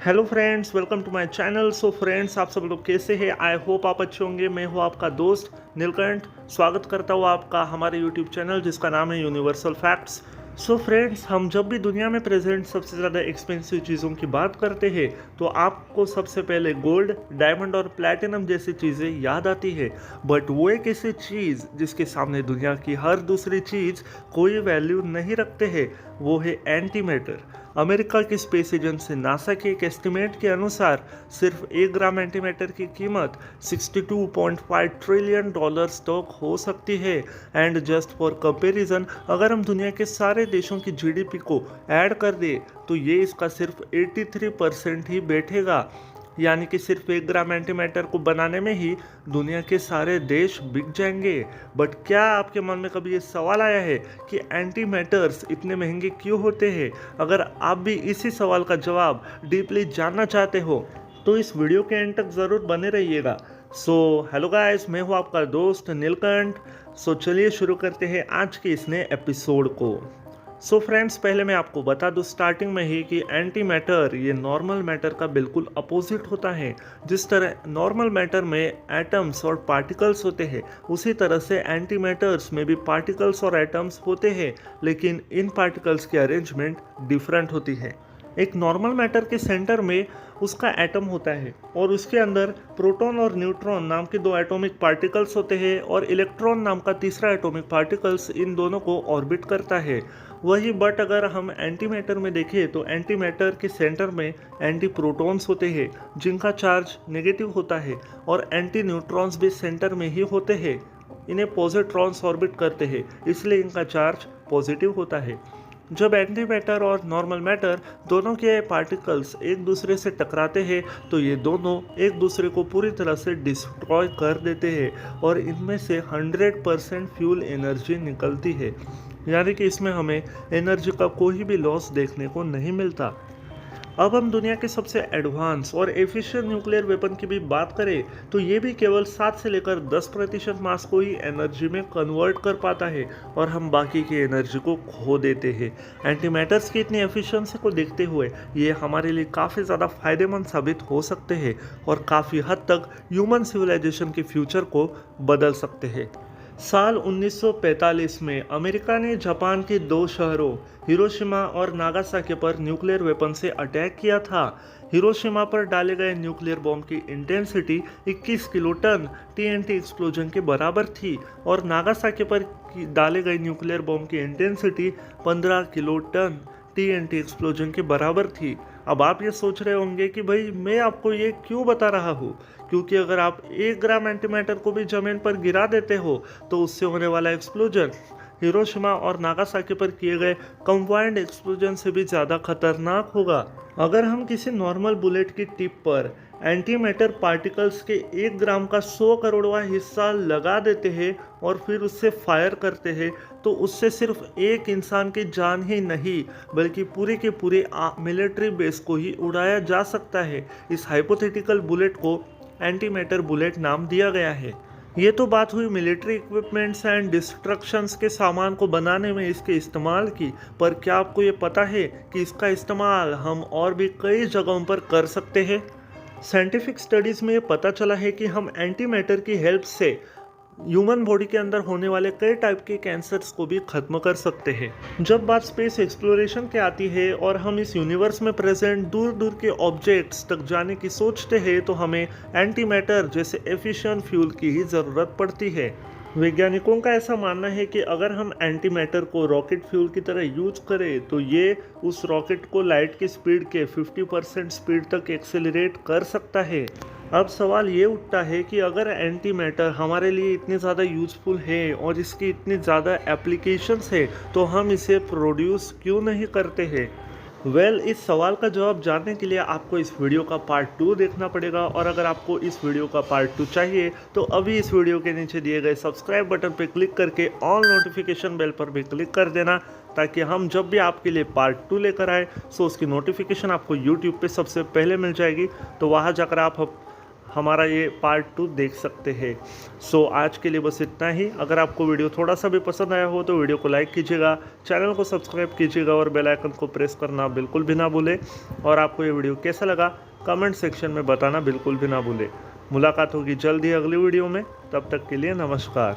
Hello friends, welcome to my channel. So friends, आप सब लोग कैसे हैं? आई होप आप अच्छे होंगे। मैं हूं आपका दोस्त नीलकंठ। स्वागत करता हूं आपका हमारे यूट्यूब चैनल जिसका नाम है यूनिवर्सल फैक्ट्स। सो फ्रेंड्स, हम जब भी दुनिया में प्रेजेंट सबसे ज़्यादा एक्सपेंसिव चीज़ों की बात करते हैं तो आपको सबसे पहले गोल्ड, डायमंड और प्लैटिनम जैसी चीज़ें याद आती है। बट वो एक ऐसी चीज़ जिसके सामने दुनिया की हर दूसरी चीज़ कोई वैल्यू नहीं रखते हैं, वो है एंटी मैटर। अमेरिका की स्पेस एजेंसी नासा के एक एस्टिमेट के अनुसार सिर्फ 1 ग्राम एंटीमैटर की कीमत $62.5 ट्रिलियन तक हो सकती है। एंड जस्ट फॉर कंपैरिजन, अगर हम दुनिया के सारे देशों की जीडीपी को ऐड कर दे तो ये इसका सिर्फ 83% ही बैठेगा। यानी कि सिर्फ 1 ग्राम एंटीमैटर को बनाने में ही दुनिया के सारे देश बिक जाएंगे। बट क्या आपके मन में कभी ये सवाल आया है कि एंटीमैटर्स इतने महंगे क्यों होते हैं? अगर आप भी इसी सवाल का जवाब डीपली जानना चाहते हो तो इस वीडियो के एंड तक ज़रूर बने रहिएगा। सो हेलो गाइस, मैं हूँ आपका दोस्त नीलकंठ। सो चलिए शुरू करते हैं आज के इस नए एपिसोड को। सो फ्रेंड्स, पहले मैं आपको बता दूं स्टार्टिंग में ही कि एंटी मैटर ये नॉर्मल मैटर का बिल्कुल अपोजिट होता है। जिस तरह नॉर्मल मैटर में एटम्स और पार्टिकल्स होते हैं, उसी तरह से एंटी मैटर्स में भी पार्टिकल्स और एटम्स होते हैं, लेकिन इन पार्टिकल्स की अरेंजमेंट डिफरेंट होती है। एक नॉर्मल मैटर के सेंटर में उसका एटम होता है और उसके अंदर प्रोटॉन और न्यूट्रॉन नाम के 2 एटॉमिक पार्टिकल्स होते हैं और इलेक्ट्रॉन नाम का तीसरा एटॉमिक पार्टिकल्स इन दोनों को ऑर्बिट करता है। वही बट अगर हम एंटी मैटर में देखें तो एंटी मैटर के सेंटर में एंटी प्रोटॉन्स होते हैं जिनका चार्ज नेगेटिव होता है और एंटी न्यूट्रॉन्स भी सेंटर में ही होते हैं। इन्हें पॉजिट्रॉन्स ऑर्बिट करते हैं, इसलिए इनका चार्ज पॉजिटिव होता है। जब एंटी मैटर और नॉर्मल मैटर दोनों के पार्टिकल्स एक दूसरे से टकराते हैं तो ये दोनों एक दूसरे को पूरी तरह से डिस्ट्रॉय कर देते हैं और इनमें से 100% फ्यूल एनर्जी निकलती है। यानी कि इसमें हमें एनर्जी का कोई भी लॉस देखने को नहीं मिलता। अब हम दुनिया के सबसे एडवांस और एफिशिएंट न्यूक्लियर वेपन की भी बात करें तो ये भी केवल 7 से लेकर 10% मास को ही एनर्जी में कन्वर्ट कर पाता है और हम बाकी की एनर्जी को खो देते हैं। एंटी मैटर्स की इतनी एफिशिएंसी को देखते हुए ये हमारे लिए काफ़ी ज़्यादा फायदेमंद साबित हो सकते हैं और काफ़ी हद तक ह्यूमन सिविलाइजेशन के फ्यूचर को बदल सकते हैं। साल 1945 में अमेरिका ने जापान के 2 शहरों हिरोशिमा और नागासाकी पर न्यूक्लियर वेपन से अटैक किया था। हिरोशिमा पर डाले गए न्यूक्लियर बॉम्ब की इंटेंसिटी 21 किलोटन टीएनटी एक्सप्लोजन के बराबर थी और नागासाकी पर डाले गए न्यूक्लियर बॉम्ब की इंटेंसिटी 15 किलोटन टीएनटी एक्सप्लोजन के बराबर थी। अब आप ये सोच रहे होंगे कि भाई मैं आपको ये क्यों बता रहा हूँ, क्योंकि अगर आप 1 ग्राम एंटीमैटर को भी जमीन पर गिरा देते हो तो उससे होने वाला एक्सप्लोजन हिरोशिमा और नागासाकी पर किए गए कंबाइंड एक्सप्लोजन से भी ज़्यादा खतरनाक होगा। अगर हम किसी नॉर्मल बुलेट की टिप पर एंटी मैटर पार्टिकल्स के 1 ग्राम का 100 करोड़वा हिस्सा लगा देते हैं और फिर उससे फायर करते हैं तो उससे सिर्फ एक इंसान की जान ही नहीं बल्कि पूरे के पूरे मिलिट्री बेस को ही उड़ाया जा सकता है। इस हाइपोथेटिकल बुलेट को एंटी मैटर बुलेट नाम दिया गया है। ये तो बात हुई मिलिट्री इक्विपमेंट्स एंड डिस्ट्रक्शंस के सामान को बनाने में इसके इस्तेमाल की, पर क्या आपको ये पता है कि इसका इस्तेमाल हम और भी कई जगहों पर कर सकते हैं? साइंटिफिक स्टडीज़ में ये पता चला है कि हम एंटी मैटर की हेल्प से ह्यूमन बॉडी के अंदर होने वाले कई टाइप के कैंसर्स को भी खत्म कर सकते हैं। जब बात स्पेस एक्सप्लोरेशन की आती है और हम इस यूनिवर्स में प्रेजेंट दूर दूर के ऑब्जेक्ट्स तक जाने की सोचते हैं तो हमें एंटी मैटर जैसे एफिशिएंट फ्यूल की ही ज़रूरत पड़ती है। वैज्ञानिकों का ऐसा मानना है कि अगर हम एंटी मैटर को रॉकेट फ्यूल की तरह यूज करें तो ये उस रॉकेट को लाइट की स्पीड के 50% स्पीड तक एक्सेलरेट कर सकता है। अब सवाल ये उठता है कि अगर एंटी मैटर हमारे लिए इतनी ज़्यादा यूज़फुल है और इसकी इतनी ज़्यादा एप्लीकेशंस है तो हम इसे प्रोड्यूस क्यों नहीं करते हैं? इस सवाल का जवाब जानने के लिए आपको इस वीडियो का पार्ट 2 देखना पड़ेगा और अगर आपको इस वीडियो का पार्ट 2 चाहिए तो अभी इस वीडियो के नीचे दिए गए सब्सक्राइब बटन पर क्लिक करके ऑल नोटिफिकेशन बेल पर भी क्लिक कर देना ताकि हम जब भी आपके लिए पार्ट 2 लेकर आए सो उसकी नोटिफिकेशन आपको यूट्यूब पे सबसे पहले मिल जाएगी। तो वहाँ जाकर आप हमारा ये पार्ट 2 देख सकते हैं। सो आज के लिए बस इतना ही। अगर आपको वीडियो थोड़ा सा भी पसंद आया हो तो वीडियो को लाइक कीजिएगा, चैनल को सब्सक्राइब कीजिएगा और बेल आइकन को प्रेस करना बिल्कुल भी ना भूलें। और आपको ये वीडियो कैसा लगा कमेंट सेक्शन में बताना बिल्कुल भी ना भूलें। मुलाकात होगी जल्द ही अगली वीडियो में, तब तक के लिए नमस्कार।